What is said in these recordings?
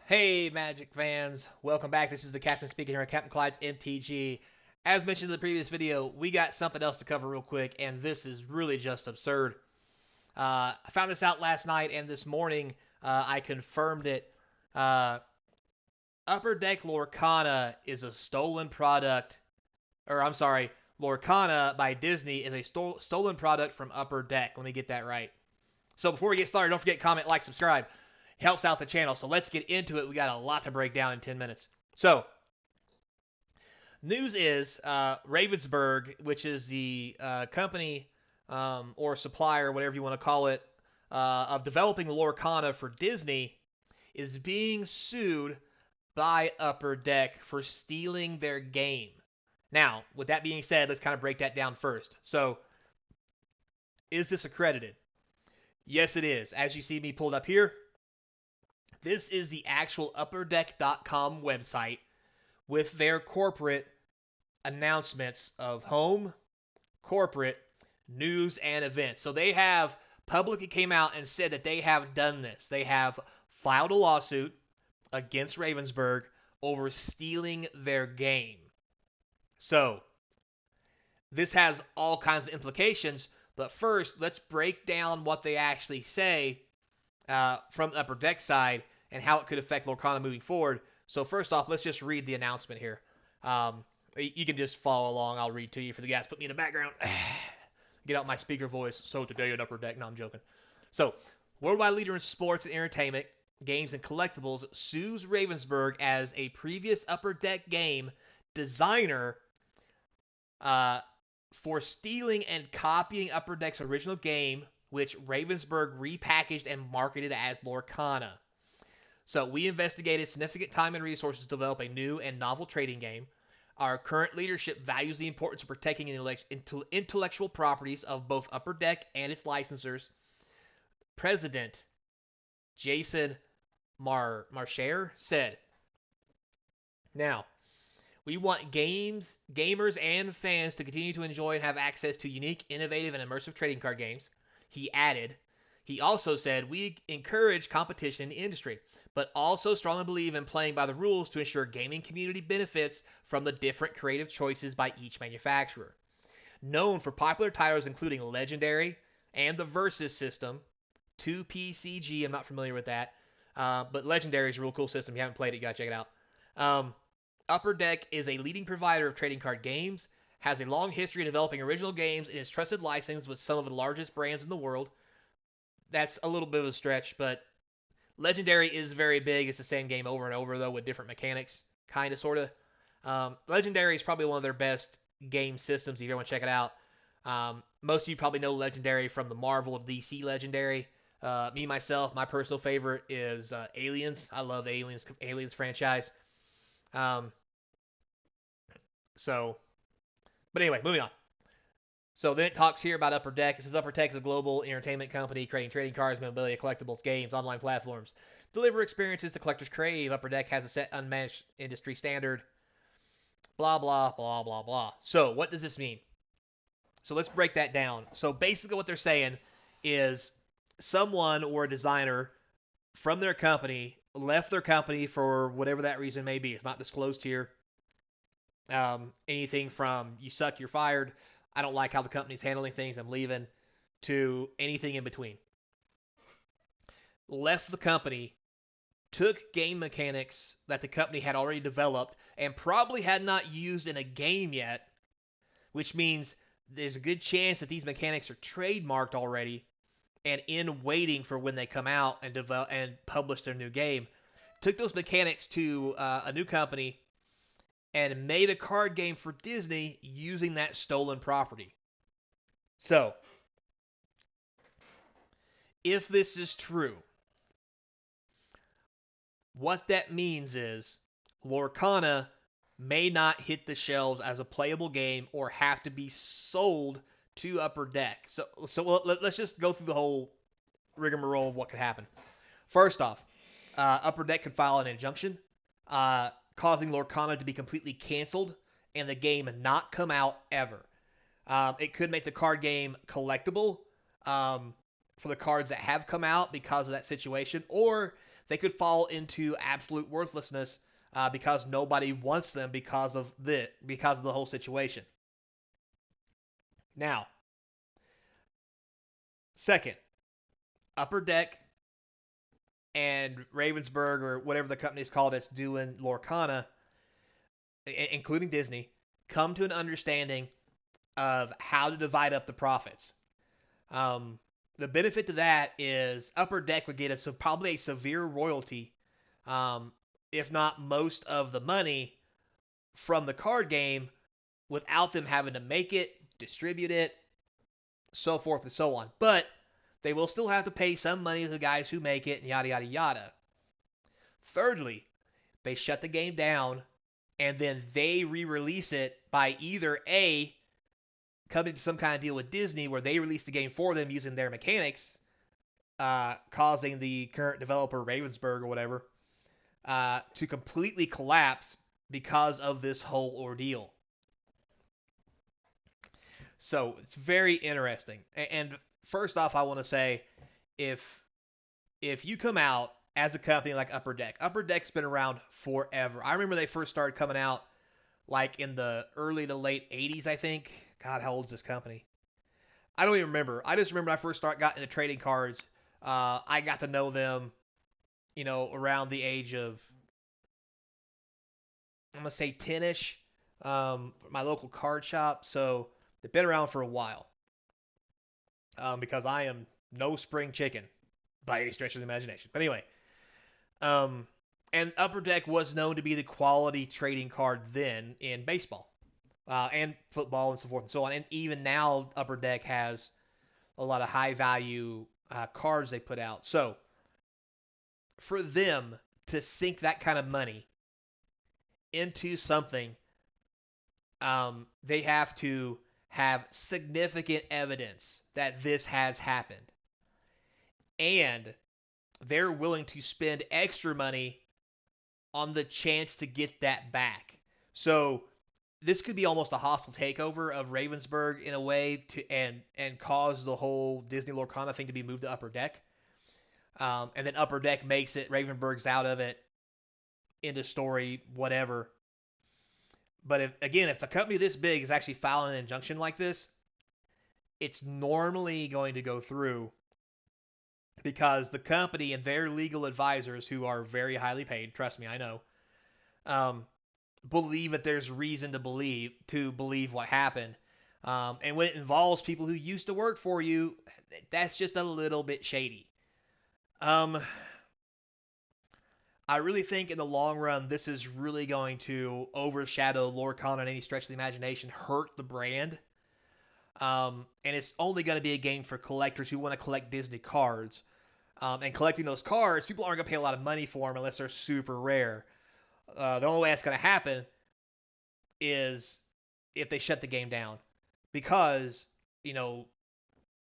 Hey, Magic fans. Welcome back. This is the Captain speaking here at Captain Clyde's MTG. As mentioned in the previous video, we got something else to cover real quick, and this is really just absurd. I found this out last night, and this morning I confirmed it. Uh, Upper Deck Lorcana is a stolen product, or I'm sorry, Lorcana by Disney is a stolen product from Upper Deck. Let me get that right. So before we get started, don't forget, comment, like, subscribe. Helps out the channel. So let's get into it. We got a lot to break down in 10 minutes. So, news is Ravensburg, which is the company or supplier, whatever you want to call it, of developing Lorcana for Disney, is being sued by Upper Deck for stealing their game. Now, with that being said, let's kind of break that down first. So, is this accredited? Yes, it is. As you see me pulled up here, this is the actual upperdeck.com website with their corporate announcements of home, corporate, news, and events. So they have publicly came out and said that they have done this. They have filed a lawsuit against Ravensburg over stealing their game. So this has all kinds of implications, but first let's break down what they actually say from the Upper Deck side and how it could affect Lorcana moving forward. So first off, let's just read the announcement here. You can just follow along. I'll read to you for the guys. Put me in the background. Get out my speaker voice. So today at Upper Deck. No, I'm joking. So, worldwide leader in sports and entertainment, games and collectibles sues Ravensburg as a previous Upper Deck game designer for stealing and copying Upper Deck's original game, which Ravensburg repackaged and marketed as Lorcana. So we investigated significant time and resources to develop a new and novel trading game. Our current leadership values the importance of protecting intellectual properties of both Upper Deck and its licensors. President Jason Marcher said, "Now, we want gamers, and fans to continue to enjoy and have access to unique, innovative, and immersive trading card games." He added, he also said, "We encourage competition in the industry, but also strongly believe in playing by the rules to ensure gaming community benefits from the different creative choices by each manufacturer." Known for popular titles including Legendary and the Versus system, 2PCG, I'm not familiar with that, but Legendary is a real cool system. If you haven't played it, you gotta check it out. Upper Deck is a leading provider of trading card games, has a long history of developing original games, and is trusted license with some of the largest brands in the world. That's a little bit of a stretch, but Legendary is very big. It's the same game over and over, though, with different mechanics, kind of, sort of. Legendary is probably one of their best game systems if you want to check it out. Most of you probably know Legendary from the Marvel DC Legendary. Me, myself, my personal favorite is Aliens. I love the Aliens franchise. But anyway, moving on. So then it talks here about Upper Deck. This is Upper Deck is a global entertainment company creating trading cards, memorabilia, collectibles, games, online platforms. Deliver experiences the collectors crave. Upper Deck has a set unmatched industry standard. Blah, blah, blah, blah, blah. So what does this mean? So let's break that down. So basically what they're saying is someone or a designer from their company left their company for whatever that reason may be. It's not disclosed here. Anything from you suck, you're fired, I don't like how the company's handling things, I'm leaving, to anything in between. Left the company, took game mechanics that the company had already developed and probably had not used in a game yet, which means there's a good chance that these mechanics are trademarked already and in waiting for when they come out and develop and publish their new game. Took those mechanics to a new company and made a card game for Disney using that stolen property. So, if this is true, what that means is Lorcana may not hit the shelves as a playable game or have to be sold to Upper Deck. So let's just go through the whole rigmarole of what could happen. First off, Upper Deck could file an injunction causing Lorcana to be completely canceled and the game not come out ever. It could make the card game collectible. for the cards that have come out because of that situation, or they could fall into absolute worthlessness because nobody wants them because of the whole situation. Now, second, Upper Deck and Ravensburg or whatever the company's called that's doing Lorcana, including Disney, come to an understanding of how to divide up the profits. Um, the benefit to that is Upper Deck would get probably a severe royalty, if not most of the money from the card game, without them having to make it, distribute it, so forth and so on. But they will still have to pay some money to the guys who make it, and yada yada yada. Thirdly, they shut the game down and then they re-release it by either A, coming to some kind of deal with Disney where they release the game for them using their mechanics, causing the current developer Ravensburg or whatever to completely collapse because of this whole ordeal. So it's very interesting. And first off, I want to say, if you come out as a company like Upper Deck's been around forever. I remember they first started coming out like in the early to late 80s, I think. God, how old is this company? I don't even remember. I just remember when I first got into trading cards. I got to know them, around the age of, I'm going to say 10-ish, my local card shop. So they've been around for a while, because I am no spring chicken by any stretch of the imagination. But anyway, and Upper Deck was known to be the quality trading card then in baseball, and football and so forth and so on. And even now, Upper Deck has a lot of high value cards they put out. So for them to sink that kind of money into something, they have to have significant evidence that this has happened. And they're willing to spend extra money on the chance to get that back. So this could be almost a hostile takeover of Ravensburg in a way and cause the whole Disney Lorcana thing to be moved to Upper Deck. And then Upper Deck makes it, Ravensburg's out of it, into story, whatever. But if a company this big is actually filing an injunction like this, it's normally going to go through, because the company and their legal advisors, who are very highly paid, trust me, I know, believe that there's reason to believe what happened. And when it involves people who used to work for you, that's just a little bit shady. I really think in the long run, this is really going to overshadow Lorcana in any stretch of the imagination, hurt the brand. And it's only going to be a game for collectors who want to collect Disney cards. And collecting those cards, people aren't going to pay a lot of money for them unless they're super rare. The only way that's going to happen is if they shut the game down. Because,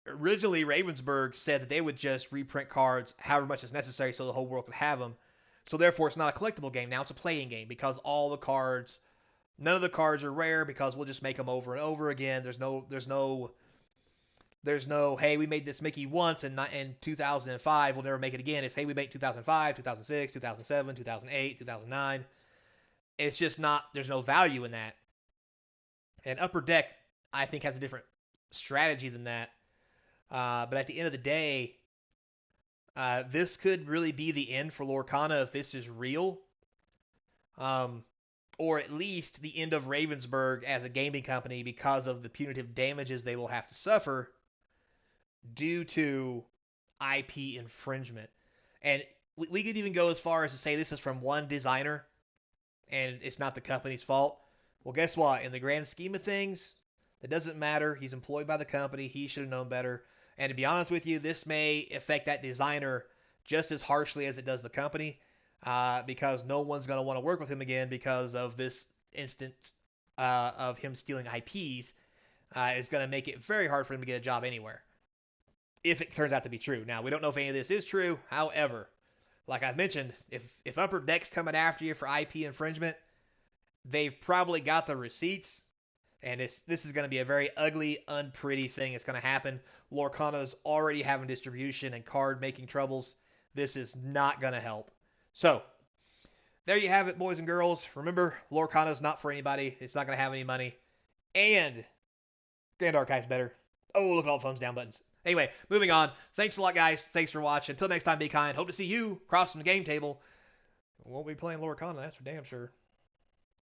originally Ravensburg said that they would just reprint cards however much is necessary so the whole world could have them. So therefore, it's not a collectible game. Now it's a playing game, because none of the cards are rare, because we'll just make them over and over again. There's no, hey, we made this Mickey once in 2005, we'll never make it again. It's, hey, we made 2005, 2006, 2007, 2008, 2009. It's just not, there's no value in that. And Upper Deck, I think, has a different strategy than that. But at the end of the day, this could really be the end for Lorcana if this is real. Or at least the end of Ravensburg as a gaming company, because of the punitive damages they will have to suffer due to IP infringement. And we could even go as far as to say this is from one designer and it's not the company's fault. Well, guess what? In the grand scheme of things, it doesn't matter. He's employed by the company. He should have known better. And to be honest with you, this may affect that designer just as harshly as it does the company, because no one's going to want to work with him again because of this instance of him stealing IPs. Is going to make it very hard for him to get a job anywhere, if it turns out to be true. Now, we don't know if any of this is true. However, like I mentioned, if Upper Deck's coming after you for IP infringement, they've probably got the receipts. And this is going to be a very ugly, unpretty thing that's going to happen. Lorcana's already having distribution and card making troubles. This is not going to help. So, there you have it, boys and girls. Remember, Lorcana's not for anybody. It's not going to have any money. And Grand Archive's better. Oh, look at all the thumbs down buttons. Anyway, moving on. Thanks a lot, guys. Thanks for watching. Until next time, be kind. Hope to see you across from the game table. We won't be playing Lorcana, that's for damn sure.